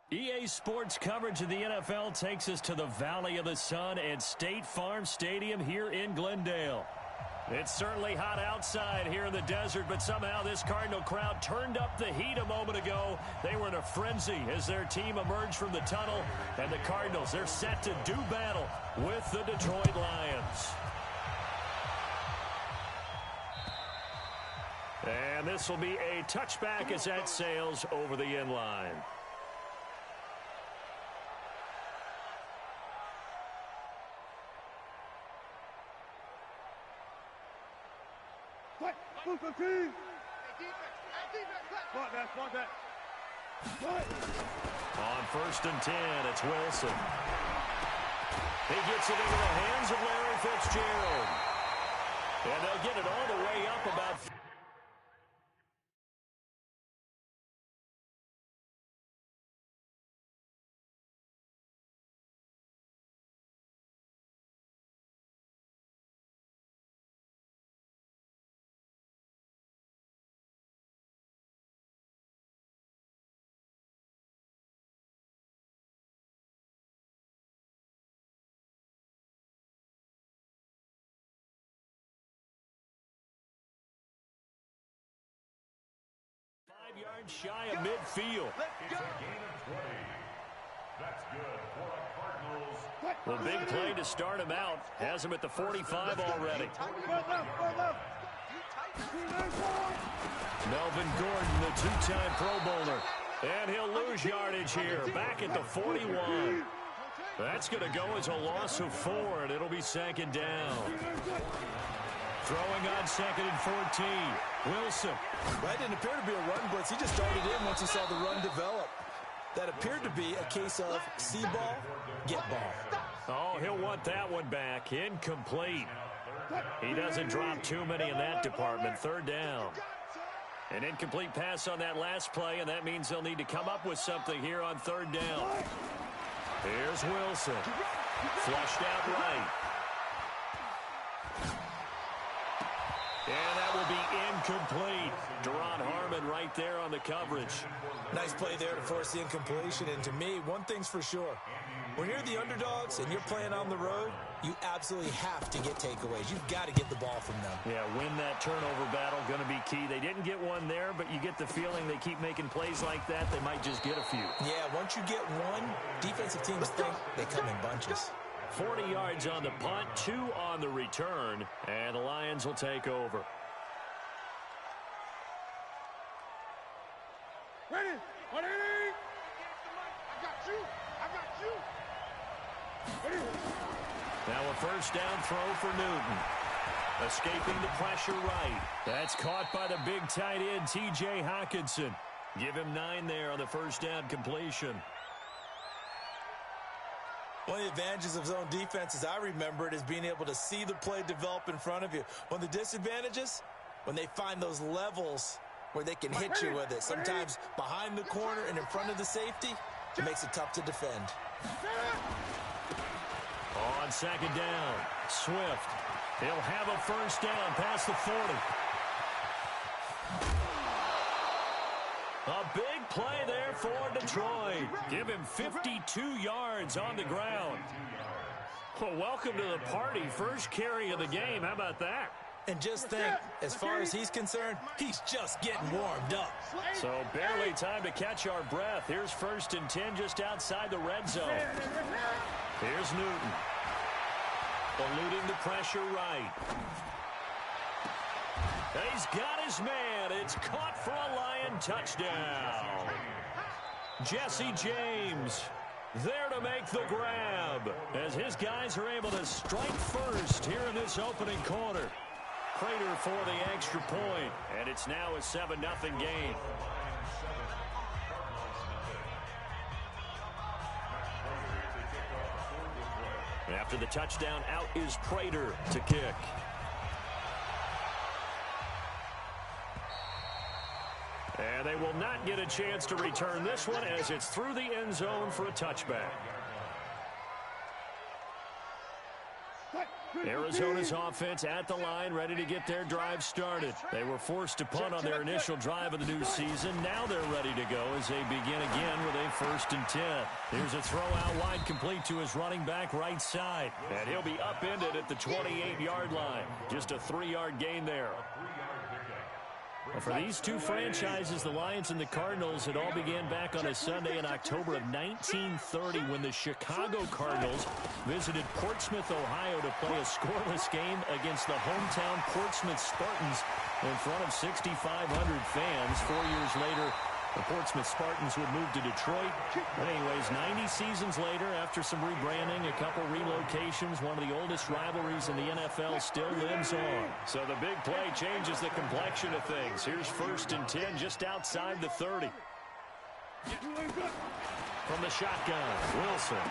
EA Sports coverage of the NFL takes us to the Valley of the Sun and State Farm Stadium here in Glendale. It's certainly hot outside here in the desert, but somehow this Cardinal crowd turned up the heat a moment ago. They were in a frenzy as their team emerged from the tunnel, and the Cardinals, they're set to do battle with the Detroit Lions. And this will be a touchback as that sails over the end line. On 1st and 10, it's Wilson. He gets it into the hands of Larry Fitzgerald. And they'll get it all the way up about... yards shy of midfield. It's a gain of 20. That's good for the Cardinals. Well, big play to start him out. Has him at the 45 already. Melvin Gordon, the two-time Pro Bowler. And he'll lose yardage here. Back at the 41. That's going to go as a loss of 4, and it'll be second down. Throwing on 2nd and 14. Wilson. That didn't appear to be a run blitz. He just darted in once he saw the run develop. That appeared to be a case of see ball, get ball. Oh, he'll want that one back. Incomplete. He doesn't drop too many in that department. 3rd down. An incomplete pass on that last play, and that means they'll need to come up with something here on 3rd down. Here's Wilson. Flushed out right. And that will be incomplete. Deron Harmon right there on the coverage. Nice play there to force the incompletion. And to me, one thing's for sure. When you're the underdogs and you're playing on the road, you absolutely have to get takeaways. You've got to get the ball from them. Yeah, win that turnover battle, going to be key. They didn't get one there, but you get the feeling they keep making plays like that, they might just get a few. Yeah, once you get one, defensive teams think they come in bunches. 40 yards on the punt, 2 on the return, and the Lions will take over. Ready? Ready? I got you. I got you. Ready? Now a 1st down throw for Newton. Escaping the pressure right. That's caught by the big tight end, T.J. Hockenson. Give him 9 there on the 1st down completion. One of the advantages of zone defense, as I remember it, is being able to see the play develop in front of you. One of the disadvantages, when they find those levels where they can hit you with it. Sometimes behind the corner and in front of the safety, it makes it tough to defend. On 2nd down, Swift. He'll have a 1st down past the 40. A big play there for Detroit. Give him 52 yards on the ground. Well, welcome to the party. First carry of the game. How about that? And just think, as far as he's concerned, he's just getting warmed up. So barely time to catch our breath. Here's 1st and 10 just outside the red zone. Here's Newton. Eluding the pressure right. He's got his man. It's caught for a Lion touchdown. Jesse James there to make the grab as his guys are able to strike first here in this opening quarter. Prater for the extra point, and it's now a 7-0 game. After the touchdown, out is Prater to kick. And they will not get a chance to return this one as it's through the end zone for a touchback. Arizona's offense at the line, ready to get their drive started. They were forced to punt on their initial drive of the new season. Now they're ready to go as they begin again with a 1st and 10. Here's a throw out wide, complete to his running back right side. And he'll be upended at the 28-yard line. Just a 3-yard gain there. For these two franchises, the Lions and the Cardinals, it all began back on a Sunday in October of 1930 when the Chicago Cardinals visited Portsmouth, Ohio to play a scoreless game against the hometown Portsmouth Spartans in front of 6,500 fans. 4 years later, the Portsmouth Spartans would move to Detroit. But anyways, 90 seasons later, after some rebranding, a couple relocations, one of the oldest rivalries in the NFL still lives on. So the big play changes the complexion of things. Here's 1st and 10 just outside the 30. From the shotgun, Wilson.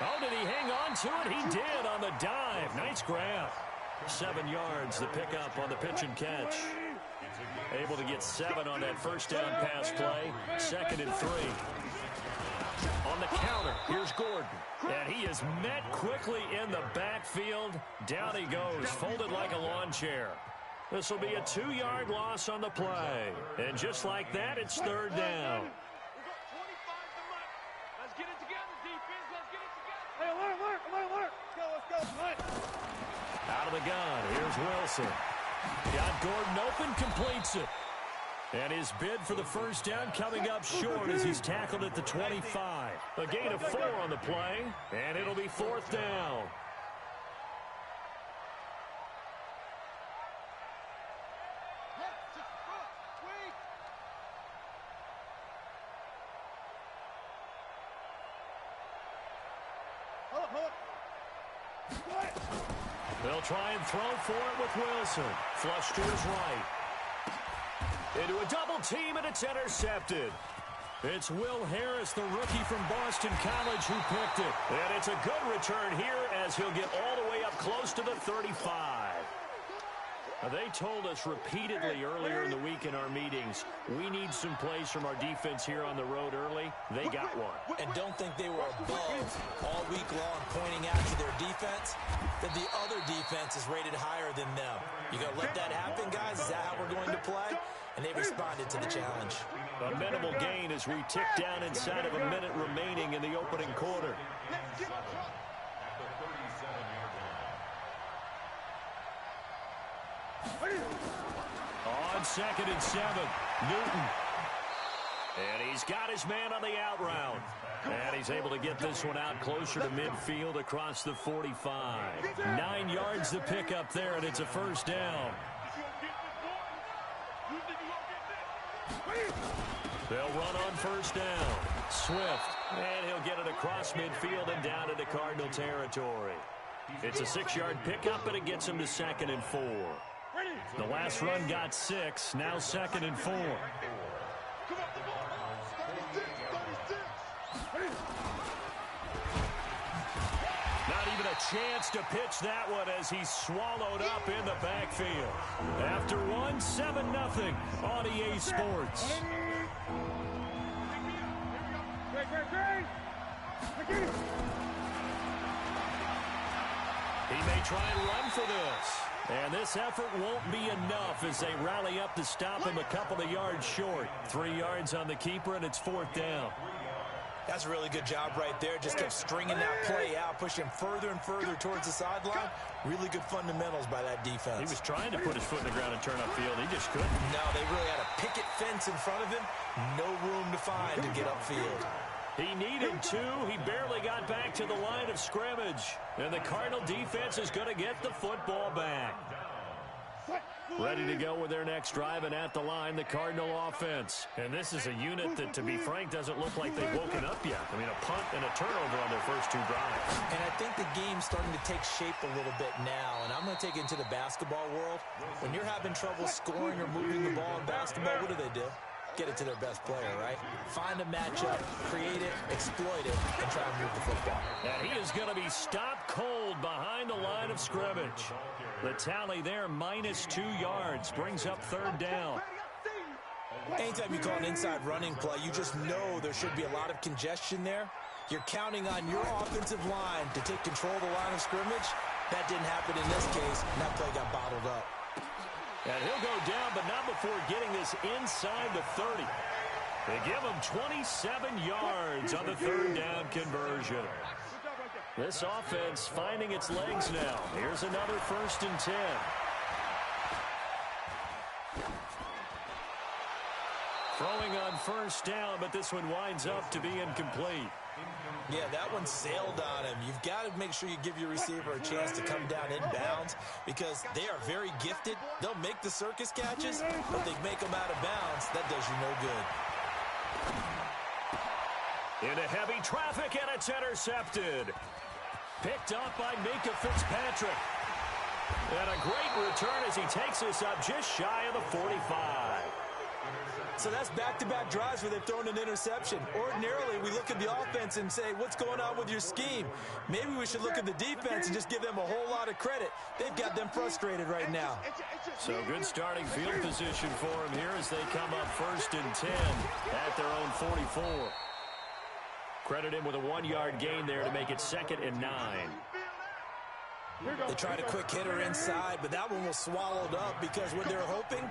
Oh, did he hang on to it? He did on the dive. Nice grab. 7 yards, the pickup on the pitch and catch. Able to get 7 on that first down pass play. 2nd and 3. On the counter, here's Gordon. And he is met quickly in the backfield. Down he goes, folded like a lawn chair. This will be a 2-yard loss on the play. And just like that, it's 3rd down. Let's get it together, defense. Let's get it together. Hey, alert. Let's go. Out of the gun, here's Wilson. Got Gordon open, completes it. And his bid for the first down coming up short as he's tackled at the 25. A gain of 4 on the play, and it'll be 4th down. They'll try and throw for it with Wilson. Flush to his right. Into a double team, and it's intercepted. It's Will Harris, the rookie from Boston College, who picked it. And it's a good return here as he'll get all the way up close to the 35. They told us repeatedly earlier in the week in our meetings, we need some plays from our defense here on the road early. They got one. And don't think they were above all week long pointing out to their defense that the other defense is rated higher than them. You going to let that happen, guys? Is that how we're going to play? And they responded to the challenge. A minimal gain as we tick down inside of a minute remaining in the opening quarter. On 2nd and 7, Newton. And he's got his man on the out route. And he's able to get this one out closer to midfield across the 45. 9 yards to pick up there, and it's a 1st down. They'll run on 1st down. Swift. And he'll get it across midfield and down into Cardinal territory. It's a 6-yard pickup, and it gets him to 2nd and 4. The last run got 6. Now 2nd and 4. Not even a chance to pitch that one as he's swallowed up in the backfield. After 1, 7-0 on EA Sports. He may try and run for this. And this effort won't be enough as they rally up to stop him a couple of yards short. 3 yards on the keeper, and it's 4th down. That's a really good job right there. Just kept stringing that play out, pushing further and further towards the sideline. Really good fundamentals by that defense. He was trying to put his foot in the ground and turn upfield. He just couldn't. No, they really had a picket fence in front of him. No room to find to get upfield. He needed 2. He barely got back to the line of scrimmage. And the Cardinal defense is going to get the football back. Ready to go with their next drive, and at the line, the Cardinal offense. And this is a unit that, to be frank, doesn't look like they've woken up yet. I mean, a punt and a turnover on their first 2 drives. And I think the game's starting to take shape a little bit now. And I'm going to take it into the basketball world. When you're having trouble scoring or moving the ball in basketball, what do? Get it to their best player, right? Find a matchup, create it, exploit it, and try and move the football. And he is going to be stopped cold behind the line of scrimmage. The tally there, -2 yards, brings up 3rd down. Anytime you call an inside running play, you just know there should be a lot of congestion there. You're counting on your offensive line to take control of the line of scrimmage, That didn't happen in this case, and that play got bottled up. And he'll go down, but not before getting this inside the 30. They give him 27 yards on the third down conversion. This offense finding its legs now. Here's another 1st and 10. Throwing on 1st down, but this one winds up to be incomplete. Yeah, that one sailed on him. You've got to make sure you give your receiver a chance to come down inbounds because they are very gifted. They'll make the circus catches, but they make them out of bounds. That does you no good. Into heavy traffic, and it's intercepted. Picked up by Minka Fitzpatrick. And a great return as he takes this up just shy of the 45. So that's back-to-back drives where they've thrown an interception. Ordinarily, we look at the offense and say, what's going on with your scheme? Maybe we should look at the defense and just give them a whole lot of credit. They've got them frustrated right now. So good starting field position for them here as they come up 1st and 10 at their own 44. Credit him with a 1-yard gain there to make it 2nd and 9. They tried a quick hitter inside, but that one was swallowed up because what they're hoping,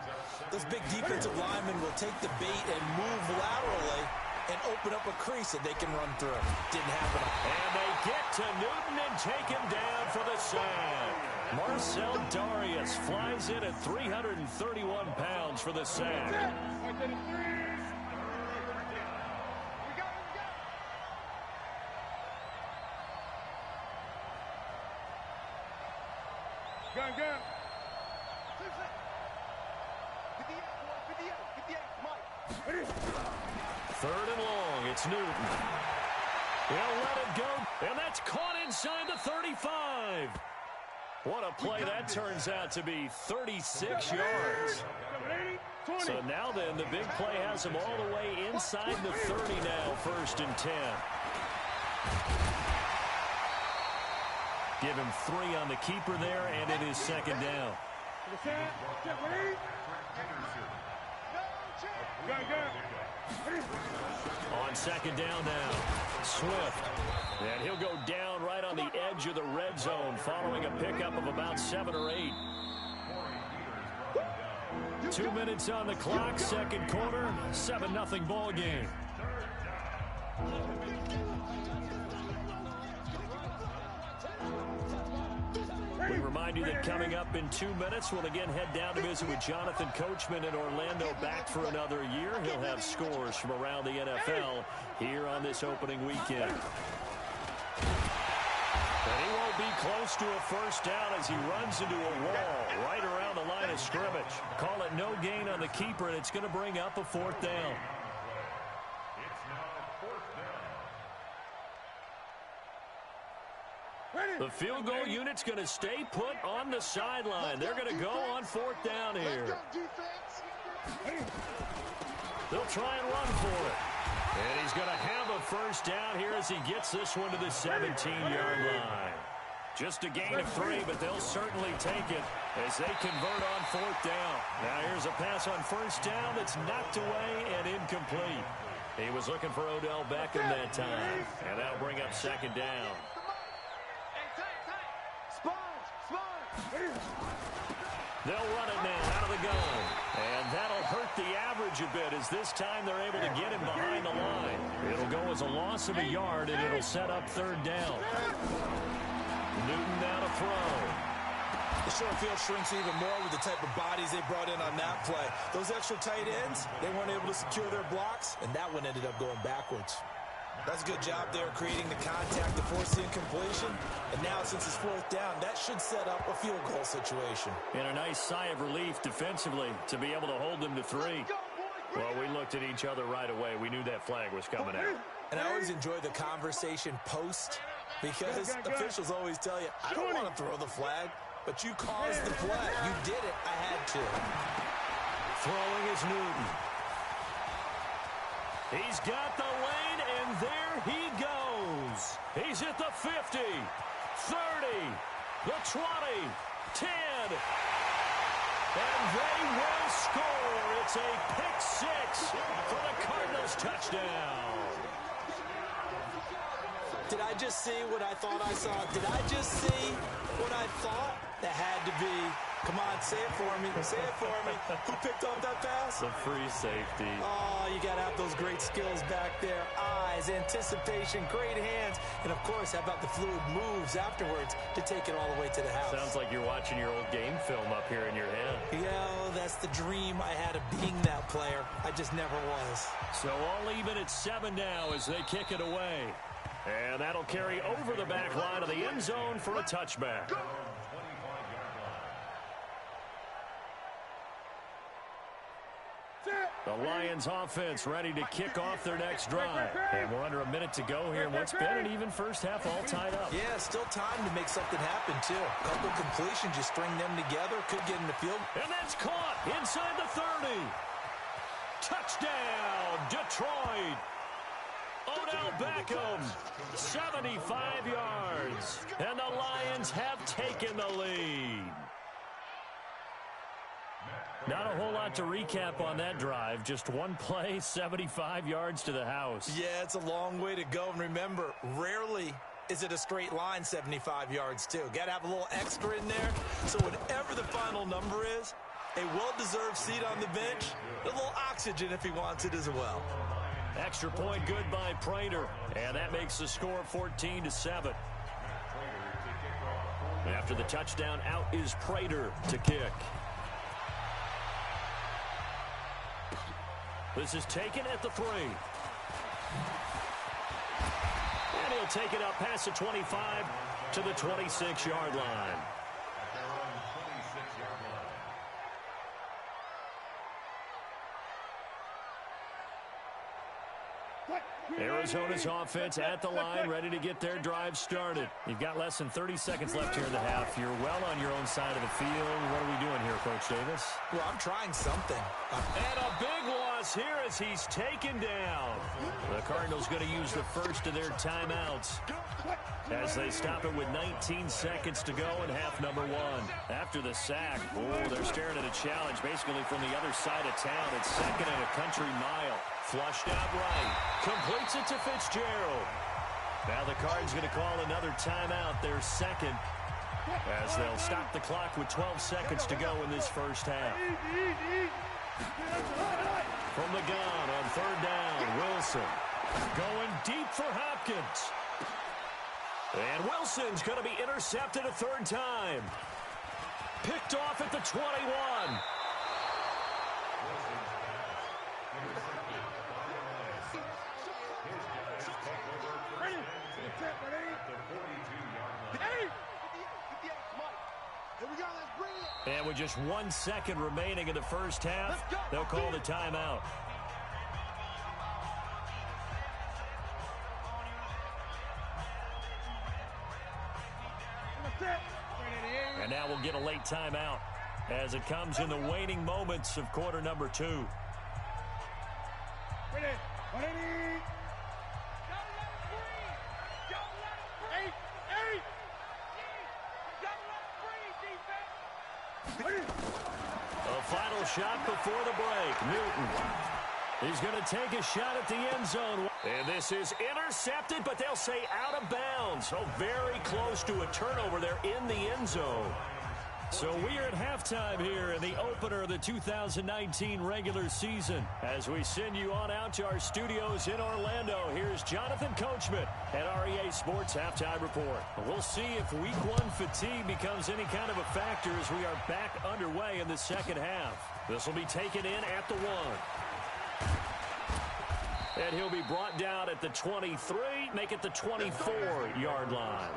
those big defensive linemen will take the bait and move laterally and open up a crease that they can run through. Didn't happen. And they get to Newton and take him down for the sack. Marcel Darius flies in at 331 pounds for the sack. Gun. 3rd and long. It's Newton. He'll let it go, and that's caught inside the 35. What a play that turns out to be, 36 yards. So now then, the big play has him all the way inside the 30 now, 1st and 10. Give him 3 on the keeper there, and it is 2nd down. On 2nd down now, Swift. And he'll go down right on the edge of the red zone following a pickup of about 7 or 8. 2 minutes on the clock, 2nd quarter, 7-0 ball game. We remind you that coming up in 2 minutes, we'll again head down to visit with Jonathan Coachman in Orlando, back for another year. He'll have scores from around the NFL here on this opening weekend. And he won't be close to a 1st down as he runs into a wall right around the line of scrimmage. Call it no gain on the keeper, and it's going to bring up a 4th down. The field goal unit's going to stay put on the sideline. They're going to go on 4th down here. They'll try and run for it. And he's going to have a 1st down here as he gets this one to the 17-yard line. Just a gain of 3, but they'll certainly take it as they convert on 4th down. Now here's a pass on 1st down that's knocked away and incomplete. He was looking for Odell Beckham that time. And that'll bring up 2nd down. They'll run it now out of the gun. And that'll hurt the average a bit as this time they're able to get him behind the line. It'll go as a loss of a yard, and it'll set up 3rd down. Newton now to throw. The short field shrinks even more with the type of bodies they brought in on that play. Those extra tight ends, they weren't able to secure their blocks, and that one ended up going backwards. That's a good job there creating the contact to force the incompletion. And now, since it's 4th down, that should set up a field goal situation. And a nice sigh of relief defensively to be able to hold them to 3. Well, we looked at each other right away. We knew that flag was coming out. And I always enjoy the conversation post because officials always tell you, I don't want to throw the flag, but you caused the play. You did it. I had to. Throwing is Newton. He's got the lane, and there he goes. He's at the 50, 30, the 20, 10. And they will score. It's a pick 6 for the Cardinals touchdown. Did I just see what I thought I saw? Did I just see what I thought? That had to be. Come on, say it for me. Say it for me. Who picked off that pass? The free safety. Oh, you got to have those great skills back there. Eyes, anticipation, great hands. And, of course, how about the fluid moves afterwards to take it all the way to the house? Sounds like you're watching your old game film up here in your head. Yeah, well, that's the dream I had of being that player. I just never was. So all even at 7 now as they kick it away. And that'll carry over the back line of the end zone for a touchback. The Lions offense ready to kick off their next drive. And we're under a minute to go here in what's been an even first half all tied up. Yeah, still time to make something happen, too. A couple completions, you string them together, could get in the field. And that's caught inside the 30. Touchdown, Detroit. Odell Beckham, 75 yards. And the Lions have taken the lead. Not a whole lot to recap on that drive. Just one play, 75 yards to the house. Yeah, it's a long way to go. And remember, rarely is it a straight line 75 yards, too. Got to have a little extra in there. So whatever the final number is, a well-deserved seat on the bench, a little oxygen if he wants it as well. Extra point good by Prater. And that makes the score 14-7. After the touchdown, out is Prater to kick. This is taken at the 3. And he'll take it up past the 25 to the 26-yard line. Arizona's offense at the line, ready to get their drive started. You've got less than 30 seconds left here in the half. You're well on your own side of the field. What are we doing here, Coach Davis? Well, I'm trying something. And a big loss here as he's taken down. The Cardinals going to use the first of their timeouts as they stop it with 19 seconds to go in half number 1. After the sack, they're staring at a challenge basically from the other side of town. It's second and a country mile. Flushed out right. Completes it to Fitzgerald. Now the Cards going to call another timeout, their second, as they'll stop the clock with 12 seconds to go in this first half. From the gun on 3rd down, Wilson going deep for Hopkins. And Wilson's going to be intercepted a 3rd time. Picked off at the 21. And with just 1 second remaining in the first half, they'll call the timeout. And now we'll get a late timeout as it comes in the waning moments of quarter number 2. A final shot before the break. Newton. He's going to take a shot at the end zone. And this is intercepted, but they'll say out of bounds. So very close to a turnover there in the end zone. So we are at halftime here in the opener of the 2019 regular season. As we send you on out to our studios in Orlando, here's Jonathan Coachman at REA Sports Halftime Report. We'll see if Week 1 fatigue becomes any kind of a factor as we are back underway in the second half. This will be taken in at the 1. And he'll be brought down at the 23, make it the 24-yard line.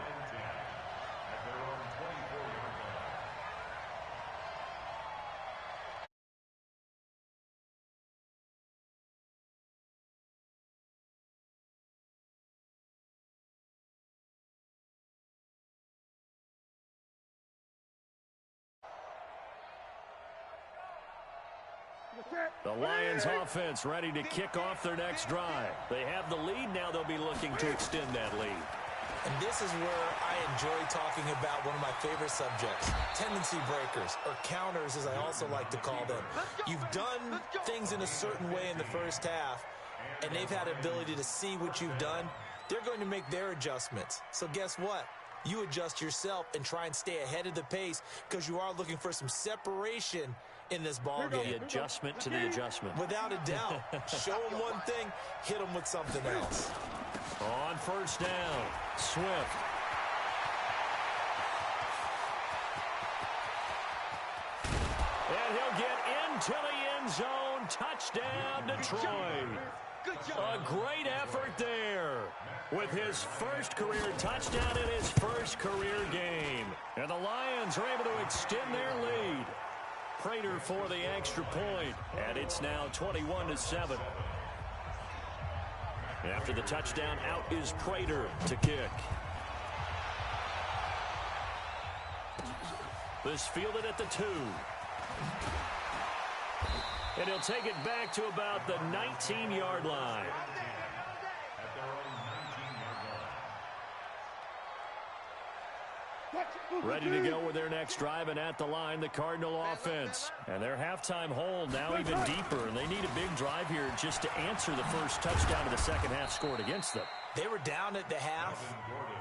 The Lions offense ready to kick off their next drive. They have the lead. Now they'll be looking to extend that lead. And this is where I enjoy talking about one of my favorite subjects, tendency breakers, or counters as I also like to call them. You've done things in a certain way in the first half, and they've had the ability to see what you've done they're going to make their adjustments. So guess what? You adjust yourself and try and stay ahead of the pace because you are looking for some separation in this ball game. The adjustment to the adjustment. Without a doubt. Show them one thing, hit them with something else. On first down, Swift. And he'll get into the end zone. Touchdown, Detroit. A great effort there with his first career touchdown in his first career game. And the Lions are able to extend their lead. Prater for the extra point, and it's now 21-7. After the touchdown, out is Prater to kick. This fielded at the 2. And he'll take it back to about the 19-yard line. Ready to go with their next drive, and at the line, the Cardinal offense. And their halftime hole now even deeper, and they need a big drive here just to answer the first touchdown of the second half scored against them. They were down at the half.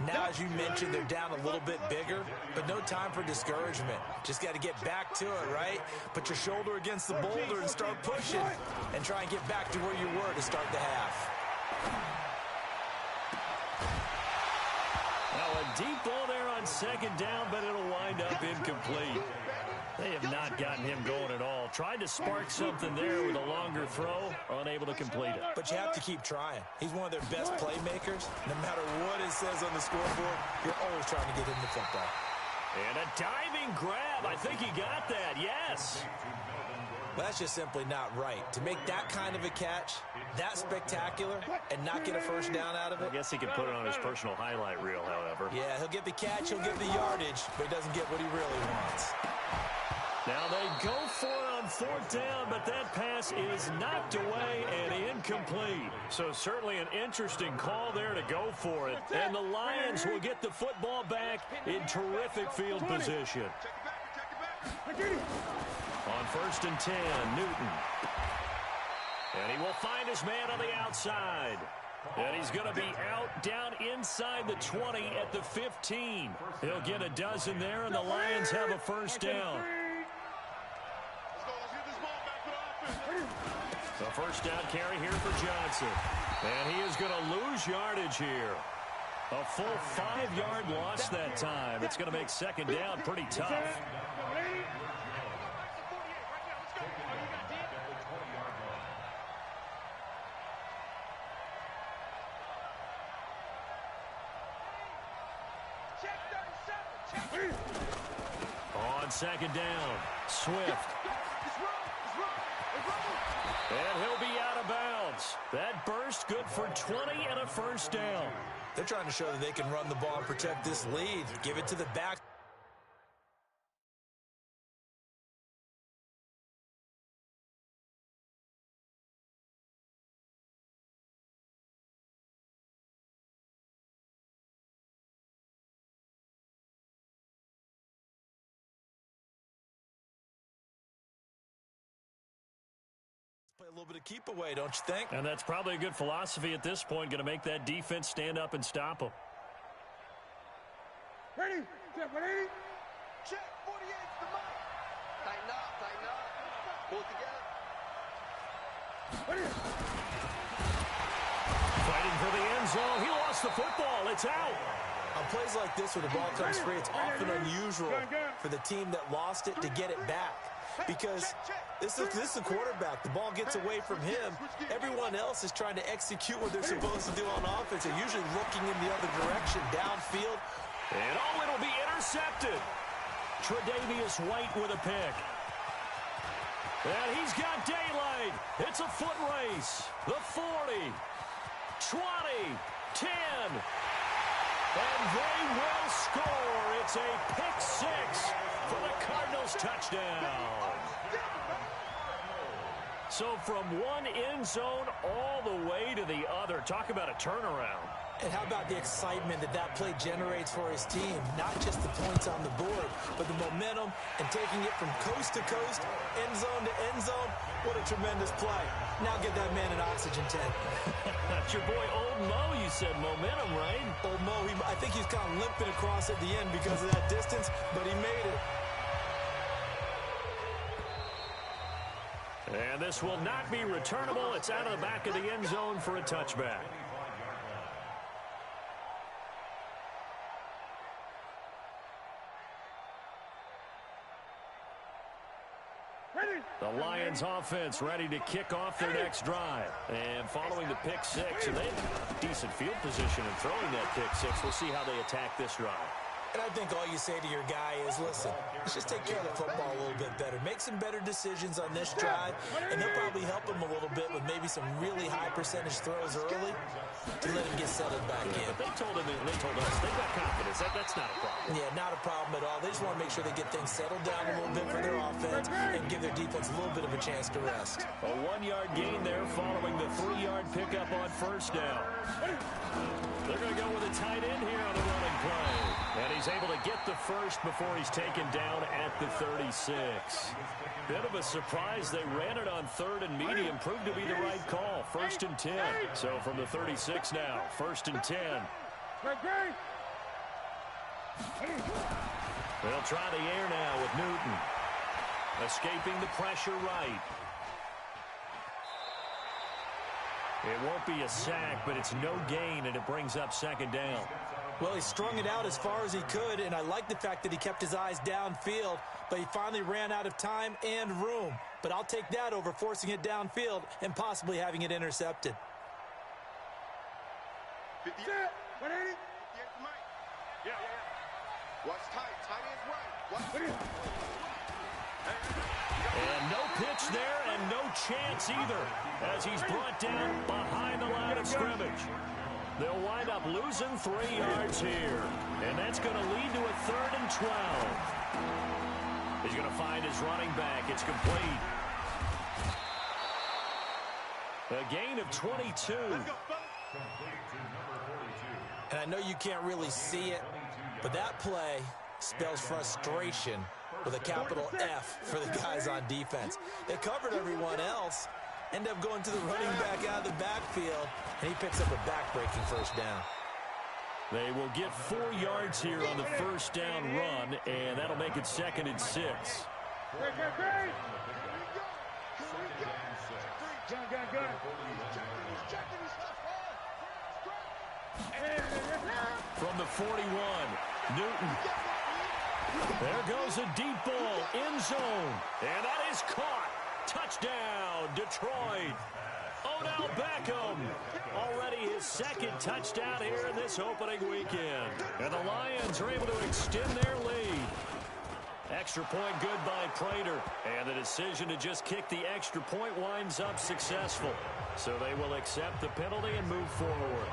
Now, as you mentioned, they're down a little bit bigger, but no time for discouragement. Just got to get back to it, right? Put your shoulder against the boulder and start pushing, and try and get back to where you were to start the half. Now, a deep ball there on second down, but it'll wind up incomplete. They have not gotten him going at all. Tried to spark something there with a longer throw, unable to complete it. But you have to keep trying. He's one of their best playmakers. No matter what it says on the scoreboard, you're always trying to get him the football. And a diving grab. I think he got that, yes. Well, that's just simply not right. To make that kind of a catch, that spectacular, and not get a first down out of it. I guess he can put it on his personal highlight reel, however. Yeah, he'll get the catch, he'll get the yardage, but he doesn't get what he really wants. Now they go for it on fourth down, but that pass is knocked away and incomplete. So certainly an interesting call there to go for it. And the Lions will get the football back in terrific field position. On first and 10, Newton. And he will find his man on the outside. And he's going to be out down inside the 20 at the 15. He'll get a dozen there, and the Lions have a first down. The first down carry here for Johnson. And he is going to lose yardage here. A full 5-yard loss that time. It's going to make second down pretty tough. On second down, Swift. And he'll be out of bounds. That burst good for 20 and a first down. They're trying to show that they can run the ball and protect this lead. Give it to the back. Play a little bit of keep away, don't you think? And that's probably a good philosophy at this point. Going to make that defense stand up and stop them. Ready? Check, ready? Check, 48's the mark. Tighten up, tighten up. Pull it together. Ready? Fighting for the end zone. He lost the football. It's out. On plays like this where the ball comes free, it's often unusual for the team that lost it to get it back. Because this is the quarterback. The ball gets away from him. Everyone else is trying to execute what they're supposed to do on offense. They're usually looking in the other direction, downfield. And oh, it'll be intercepted. Tre'Davious White with a pick. And he's got daylight. It's a foot race. The 40, 20, 10. And they will score. It's a pick six for the Cardinals touchdown. So from one end zone all the way to the other. Talk about a turnaround. And how about the excitement that play generates for his team? Not just the points on the board, but the momentum and taking it from coast to coast, end zone to end zone. What a tremendous play. Now get that man an oxygen tank. That's your boy Old Mo. You said momentum, right? Old Mo, I think he's kind of limping across at the end because of that distance, but he made it. And this will not be returnable. It's out of the back of the end zone for a touchback. The Lions offense ready to kick off their next drive. And following the pick six, and they have decent field position in throwing that pick six. We'll see how they attack this drive. And I think all you say to your guy is, listen, let's just take care of the football a little bit better. Make some better decisions on this drive, and they'll probably help him a little bit with maybe some really high percentage throws early to let him get settled back in. But they told him, they told us, they've got confidence. That's not a problem. Yeah, not a problem at all. They just want to make sure they get things settled down a little bit for their offense and give their defense a little bit of a chance to rest. A 1-yard gain there following the 3-yard pickup on first down. They're going to go with a tight end here on the running play. And he's able to get the first before he's taken down at the 36. Bit of a surprise. They ran it on 3rd and medium. Proved to be the right call. 1st and 10. So from the 36 now, 1st and 10. They'll try the air now with Newton. Escaping the pressure right. It won't be a sack, but it's no gain, and it brings up 2nd down. Well, he strung it out as far as he could, and I like the fact that he kept his eyes downfield, but he finally ran out of time and room. But I'll take that over forcing it downfield and possibly having it intercepted. 50. 180. Yeah. Watch tight. Tight ends right. Watch. And no pitch there and no chance either as he's brought down behind the line of scrimmage. They'll wind up losing 3 yards here. And that's going to lead to a 3rd and 12. He's going to find his running back. It's complete. A gain of 22. And I know you can't really see it, but that play spells frustration with a capital F for the guys on defense. They covered everyone else, end up going to the running back out of the backfield, and he picks up a back-breaking first down. They will get 4 yards here on the first down run, and that'll make it 2nd and 6. From the 41, Newton. There goes a deep ball, end zone, and that is caught. Touchdown, Detroit. Odell Beckham, already his 2nd touchdown here in this opening weekend. And the Lions are able to extend their lead. Extra point good by Prater, and the decision to just kick the extra point winds up successful. So they will accept the penalty and move forward.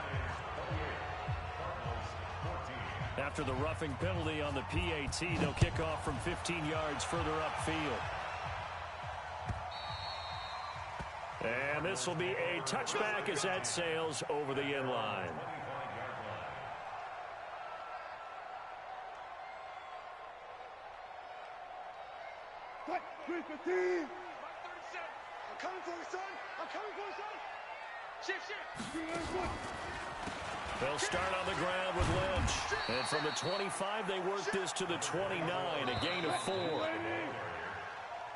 After the roughing penalty on the PAT, they'll kick off from 15 yards further upfield. And this will be a touchback as that sails over the end line. What? 315. I'm coming for you, son. I'm coming for you, son. Shift. They'll start on the ground with Lynch. And from the 25, they work this to the 29, a gain of 4.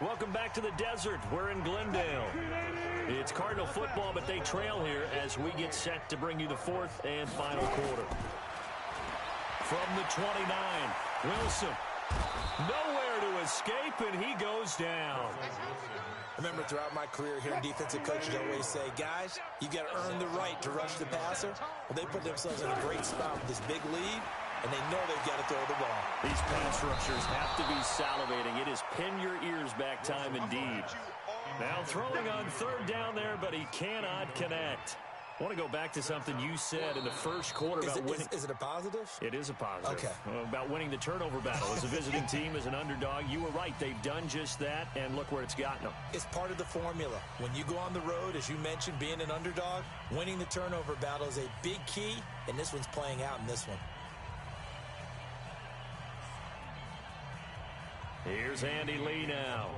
Welcome back to the desert. We're in Glendale. It's Cardinal football, but they trail here as we get set to bring you the 4th and final quarter. From the 29, Wilson. Nowhere to escape, and he goes down. I remember throughout my career hearing defensive coaches always say, guys, you got to earn the right to rush the passer. Well, they put themselves in a great spot with this big lead, and they know they've got to throw the ball. These pass rushers have to be salivating. It is pin your ears back time indeed. Now throwing on 3rd down there, but he cannot connect. I want to go back to something you said in the first quarter about winning. Is it a positive? It is a positive. Okay. About winning the turnover battle. As a visiting team, as an underdog, you were right. They've done just that, and look where it's gotten them. It's part of the formula. When you go on the road, as you mentioned, being an underdog, winning the turnover battle is a big key, and this one's playing out in this one. Here's Andy Lee now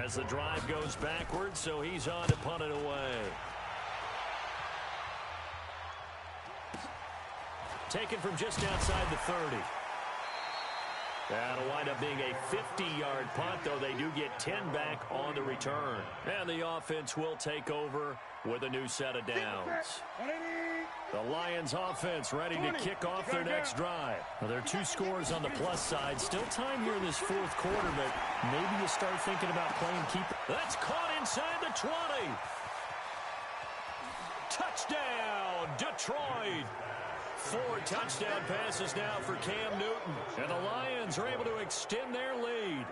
as the drive goes backwards, so he's on to punt it away. Taken from just outside the 30. That'll wind up being a 50-yard punt, though they do get 10 back on the return. And the offense will take over with a new set of downs. The Lions offense ready to kick off their next drive. Well, there are 2 scores on the plus side. Still time here in this fourth quarter, but maybe you start thinking about playing keeper. That's caught inside the 20. Touchdown, Detroit. 4 touchdown passes now for Cam Newton. And the Lions are able to extend their lead.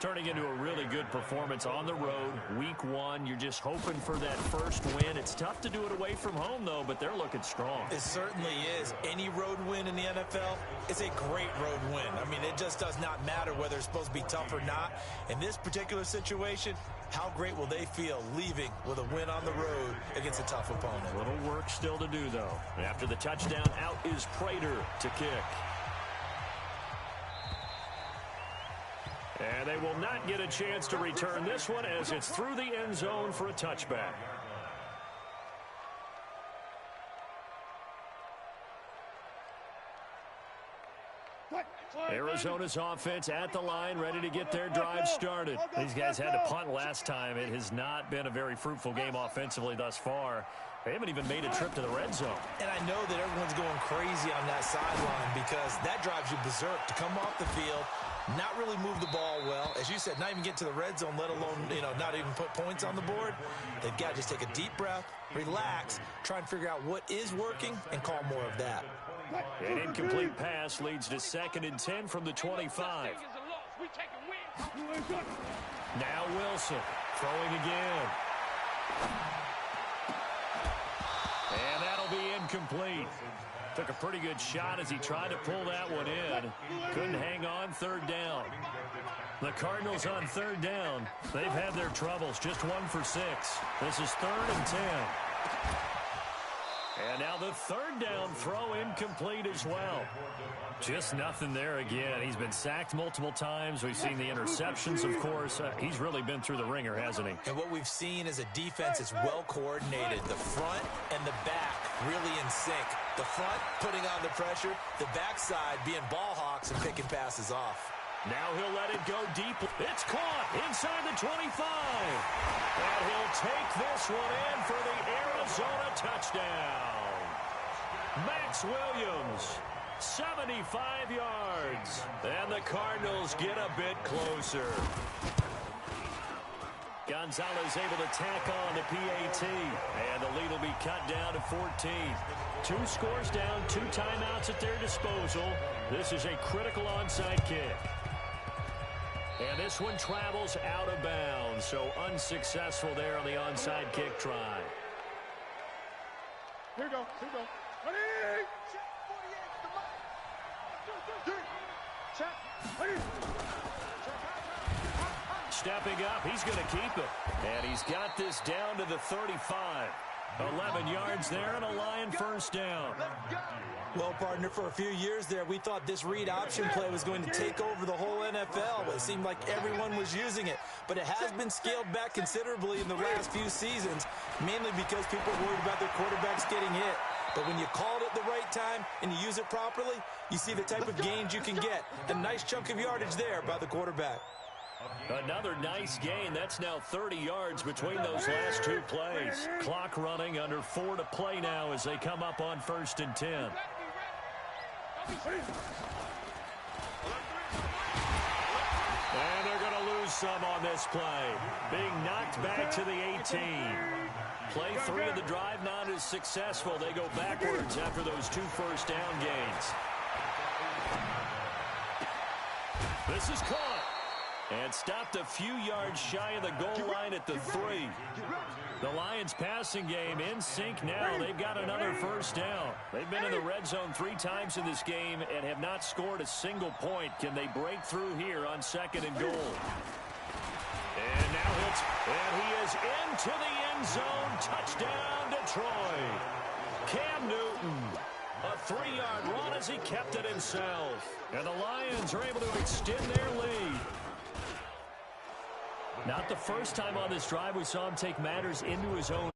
Turning into a really good performance on the road. Week 1, you're just hoping for that first win. It's tough to do it away from home, though, but they're looking strong. It certainly is. Any road win in the NFL is a great road win. I mean, it just does not matter whether it's supposed to be tough or not. In this particular situation, how great will they feel leaving with a win on the road against a tough opponent? A little work still to do, though. After the touchdown, out is Prater to kick. And they will not get a chance to return this one as it's through the end zone for a touchback. Arizona's offense at the line, ready to get their drive started. These guys had to punt last time. It has not been a very fruitful game offensively thus far. They haven't even made a trip to the red zone. And I know that everyone's going crazy on that sideline because that drives you berserk to come off the field, not really move the ball well. As you said, not even get to the red zone, let alone, not even put points on the board. They've got to just take a deep breath, relax, try and figure out what is working and call more of that. An incomplete pass leads to 2nd and 10 from the 25. Now Wilson throwing again. And that'll be incomplete. Took a pretty good shot as he tried to pull that one in. Couldn't hang on, 3rd down. The Cardinals on 3rd down. They've had their troubles, just 1 for 6. This is 3rd and 10. And now the 3rd down throw incomplete as well. Just nothing there again. He's been sacked multiple times. We've seen the interceptions, of course. He's really been through the ringer, hasn't he? And what we've seen is a defense that's well coordinated. The front and the back really in sync. The front putting on the pressure, the backside being ball hawks and picking passes off. Now he'll let it go deep. It's caught inside the 25. And he'll take this one in for the Arizona touchdown. Max Williams, 75 yards. And the Cardinals get a bit closer. Gonzalez able to tack on to PAT. And the lead will be cut down to 14. 2 scores down, 2 timeouts at their disposal. This is a critical onside kick. And this one travels out of bounds, so unsuccessful there on the onside kick try. Here we go. Ready? Stepping up, he's going to keep it. And he's got this down to the 35. 11 yards there and a Lion 1st down. Well, partner, for a few years there, we thought this read option play was going to take over the whole NFL. It seemed like everyone was using it. But it has been scaled back considerably in the last few seasons, mainly because people are worried about their quarterbacks getting hit. But when you called it the right time and you use it properly, you see the type of gains you can get. A nice chunk of yardage there by the quarterback. Another nice gain. That's now 30 yards between those last 2 plays. Clock running, under 4 to play now as they come up on 1st and 10. And they're going to lose some on this play. Being knocked back to the 18. Play 3 of the drive not as successful. They go backwards after those 2 first down gains. This is caught. And stopped a few yards shy of the goal line at the 3. The Lions passing game in sync now. They've got another first down. They've been in the red zone 3 times in this game and have not scored a single point. Can they break through here on 2nd and goal? And now hits, and he is into the end zone. Touchdown, Detroit. Cam Newton, a 3-yard run as he kept it himself. And the Lions are able to extend their lead. Not the first time on this drive we saw him take matters into his own